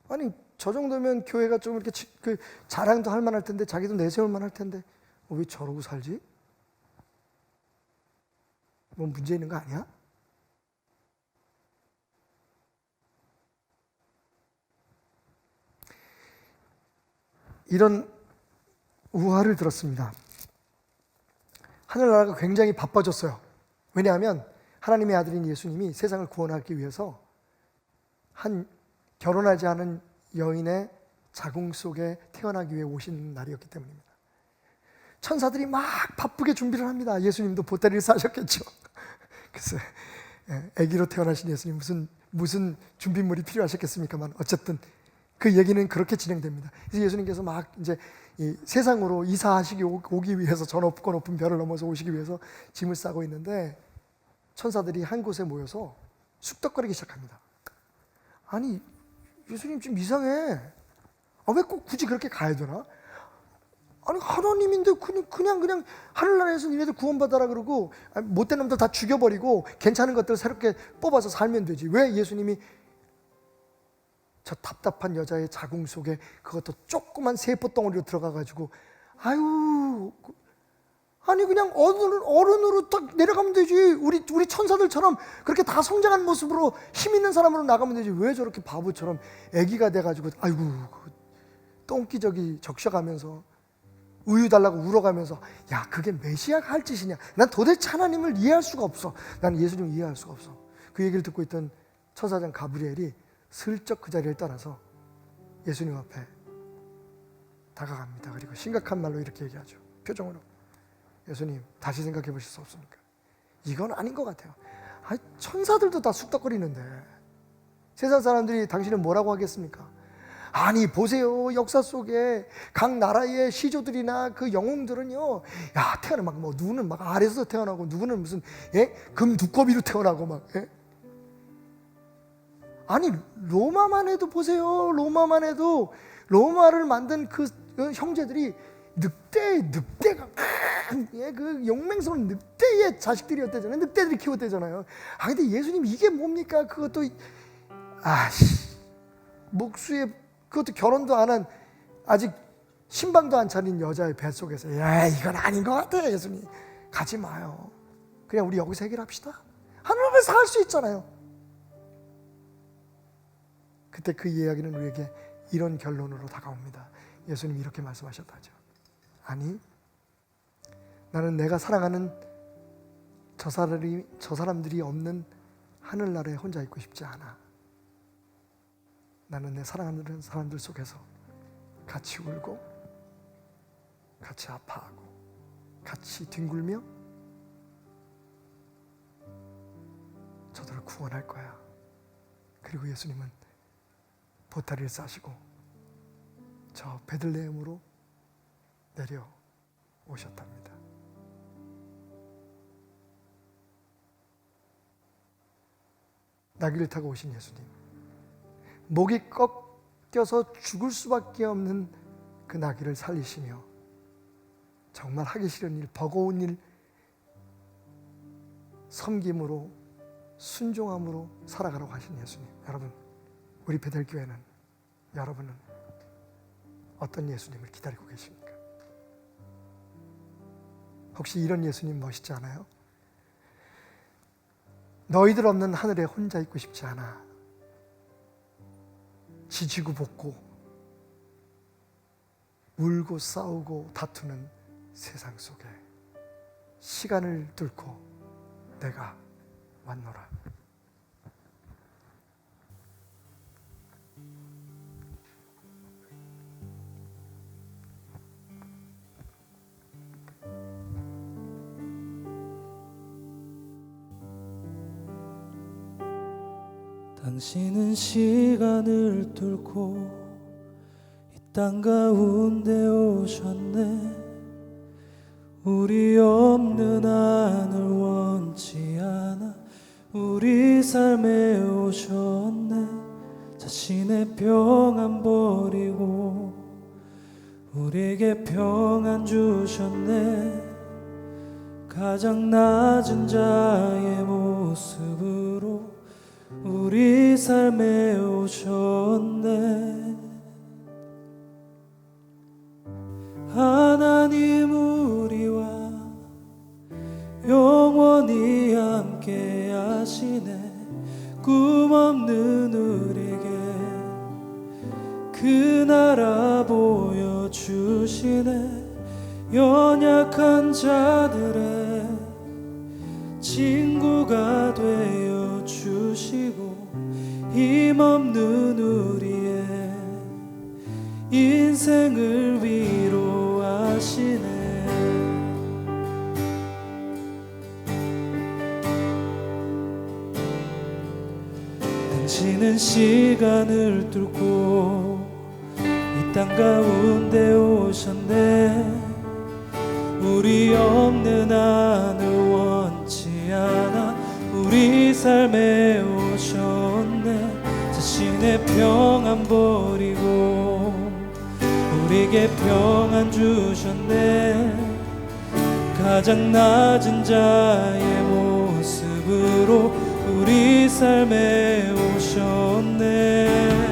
아니 저 정도면 교회가 좀 이렇게 자랑도 할 만할 텐데, 자기도 내세울 만할 텐데 왜 저러고 살지? 뭐 문제 있는 거 아니야? 이런 우화를 들었습니다. 하늘나라가 굉장히 바빠졌어요. 왜냐하면 하나님의 아들인 예수님이 세상을 구원하기 위해서 한 결혼하지 않은 여인의 자궁 속에 태어나기 위해 오신 날이었기 때문입니다. 천사들이 막 바쁘게 준비를 합니다. 예수님도 보따리를 싸셨겠죠. 그래서 아기로 태어나신 예수님 무슨 준비물이 필요하셨겠습니까만 어쨌든 그 얘기는 그렇게 진행됩니다. 그래서 예수님께서 막 이제 이 세상으로 이사하시기 오기 위해서 저 높고 높은 별을 넘어서 오시기 위해서 짐을 싸고 있는데 천사들이 한 곳에 모여서 쑥덕거리기 시작합니다. 아니 예수님 좀 이상해. 왜 꼭 굳이 그렇게 가야 되나? 아니 하나님인데 그냥 하늘나라에서 니네들 구원받아라 그러고 못된 놈들 다 죽여버리고 괜찮은 것들 새롭게 뽑아서 살면 되지. 왜 예수님이 저 답답한 여자의 자궁 속에 그것도 조그만 세포 덩어리로 들어가가지고 아니 그냥 어른으로 딱 내려가면 되지. 우리 천사들처럼 그렇게 다 성장한 모습으로 힘 있는 사람으로 나가면 되지. 왜 저렇게 바보처럼 아기가 돼가지고 똥기저기 적셔가면서 우유 달라고 울어가면서 야 그게 메시아가 할 짓이냐. 난 도대체 하나님을 이해할 수가 없어. 난 예수님을 이해할 수가 없어. 그 얘기를 듣고 있던 천사장 가브리엘이 슬쩍 그 자리를 떠나서 예수님 앞에 다가갑니다. 그리고 심각한 말로 이렇게 얘기하죠. 표정으로. 예수님 다시 생각해 보실 수 없습니까? 이건 아닌 것 같아요. 천사들도 다 쑥덕거리는데 세상 사람들이 당신은 뭐라고 하겠습니까? 아니 보세요. 역사 속에 각 나라의 시조들이나 그 영웅들은요, 태어나 누구는 아래에서 태어나고 누구는 무슨 금 두꺼비로 태어나고 아니 로마만 해도 보세요. 로마만 해도 로마를 만든 그 형제들이 늑대가 그 용맹스러운 늑대의 자식들이었대잖아요. 늑대들이 키웠대잖아요. 근데 예수님 이게 뭡니까? 그것도 목수의 그것도 결혼도 안 한 아직 신방도 안 차린 여자의 뱃속에서 이건 아닌 것 같아. 예수님 가지 마요. 그냥 우리 여기서 해결합시다. 하늘에서 할 수 있잖아요. 그때 그 이야기는 우리에게 이런 결론으로 다가옵니다. 예수님이 이렇게 말씀하셨다죠. 아니 나는 내가 사랑하는 저 사람들이 없는 하늘나라에 혼자 있고 싶지 않아. 나는 내 사랑하는 사람들 속에서 같이 울고 같이 아파하고 같이 뒹굴며 저들을 구원할 거야. 그리고 예수님은 보따리를 싸시고 저 베들레헴으로 내려오셨답니다. 나귀를 타고 오신 예수님, 목이 꺾여서 죽을 수밖에 없는 그 나귀를 살리시며 정말 하기 싫은 일, 버거운 일, 섬김으로 순종함으로 살아가라고 하신 예수님. 여러분, 우리 베델교회는 여러분은 어떤 예수님을 기다리고 계십니까? 혹시 이런 예수님 멋있지 않아요? 너희들 없는 하늘에 혼자 있고 싶지 않아. 지지고 볶고 울고 싸우고 다투는 세상 속에 시간을 뚫고 내가 왔노라. 당신은 시간을 뚫고 이 땅 가운데 오셨네. 우리 없는 하늘 원치 않아 우리 삶에 오셨네. 자신의 평안 버리고 우리에게 평안 주셨네. 가장 낮은 자의 모습으로 우리 삶에 오셨네. 하나님 우리와 영원히 함께 하시네. 꿈 없는 우리에게 그 나라 보여주시네. 연약한 자들의 친구가 되어 주시고 힘없는 우리의 인생을 위로하시네. 당신은 시간을 뚫고 땅 가운데 오셨네. 우리 없는 하늘 원치 않아 우리 삶에 오셨네. 자신의 평안 버리고 우리에게 평안 주셨네. 가장 낮은 자의 모습으로 우리 삶에 오셨네.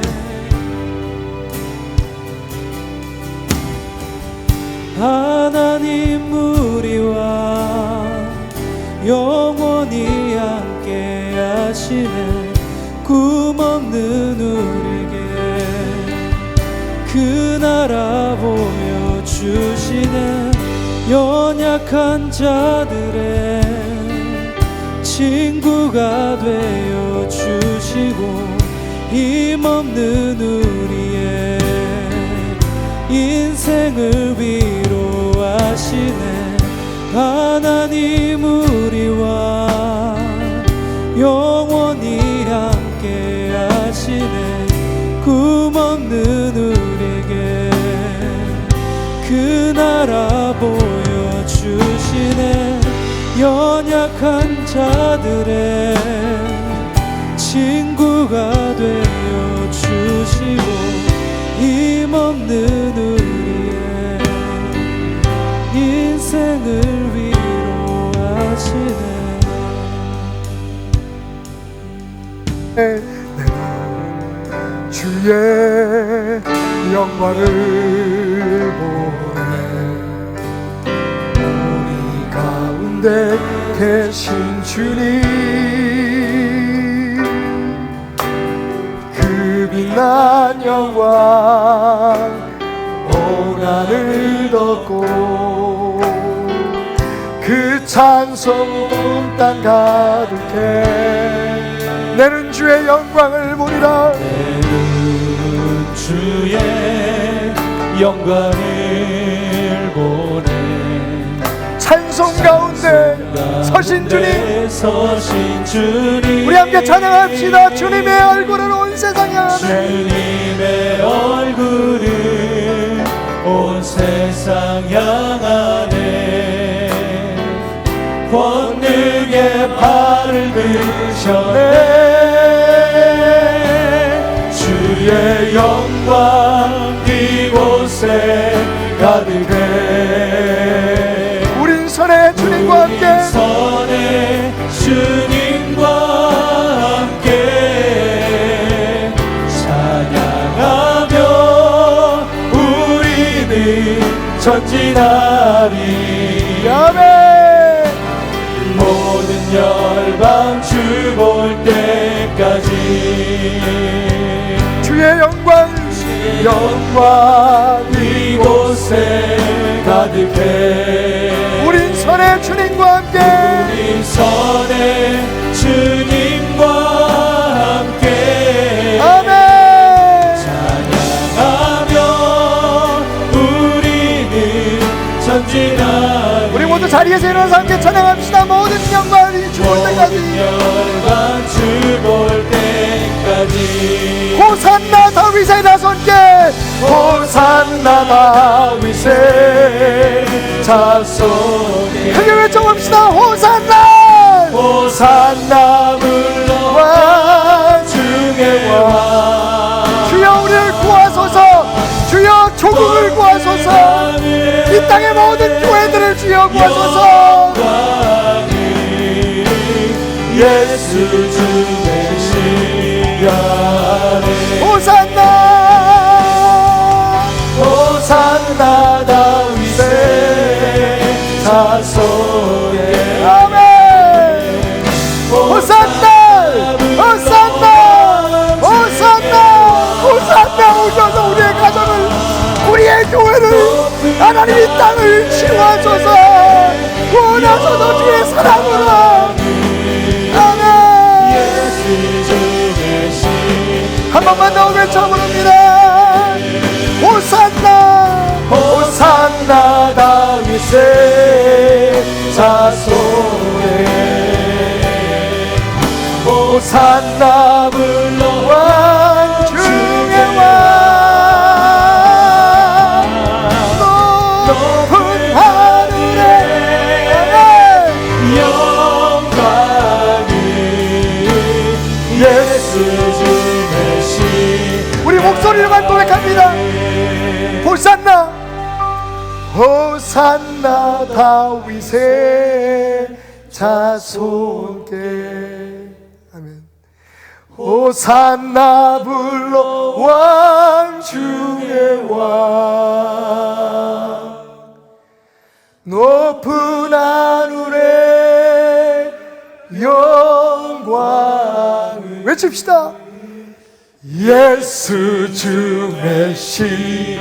하나님 우리와 영원히 함께 하시네. 꿈없는 우리에게 그 나라 보여주시네. 연약한 자들의 친구가 되어 주시고 힘없는 우리의 인생을 위로하시네. 하나님 우리와 영원히 함께 하시네. 꿈없는 우리에게 그 나라 보여주시네. 연약한 자들의 친구가 되어 주시고 힘없는 우리의 인생을 위로하시네. 내가 주의 영광을 보네. 우리 가운데 계신 주님, 그 빛난 영광 온 하늘 덮고 그 찬송 온 땅 가득해. 내는 주의 영광을 보리라. 내는 주의 영광을 보네. 찬송 가운데 서신 주님, 우리 함께 찬양합시다. 주님의 얼굴을 온 세상에 하는, 주님의 얼굴을 온 세상 향하네. 권능의 발을 드셨네. 주의 영광 이곳에 가득해. 우린 선의 주님과 함께, 선의 주님과 함께 찬양하며 우리는 전진하리. 아멘. 모든 열방 주 볼 때까지 주의 영광 이곳에 가득해. 우린 선의 주님과 함께, 우리 선의 주님과 함께 아멘. 찬양하며 우리는 전진하리. 우리 모두 자리에서 일어나서 함께 찬양합시다. 모든 영광이 주올 때까지, 열방 주 볼 때까지. 호산나 다윗의 자손께, 호산나 다윗의 자손에 크게 외쳐봅시다. 호산나, 호산나 물러와 중의 왕. 주여 우리를 구하소서. 주여 조국을 구하소서. 이 땅의 모든 교회들을 주여 구하소서. 예수 주의 시간에 호산나, 호산나 다윗의 자손에 아멘. 호산나, 호산나, 호산나, 호산나. 오셔서 우리의 가정을, 우리의 교회를, 하나님 이 땅을 치유하소서. 구원하소서. 주의 사랑으로. 아멘. 한 번만 더 외쳐 부릅니다. 호산나, 호산나 다윗의 자손에 호산나 불러와 중의 왕. 호산나 다윗의 자손께. 아멘. 호산나 불러 왕 중의 왕, 높은 하늘의 영광을 외칩시다. 예수 주 메시아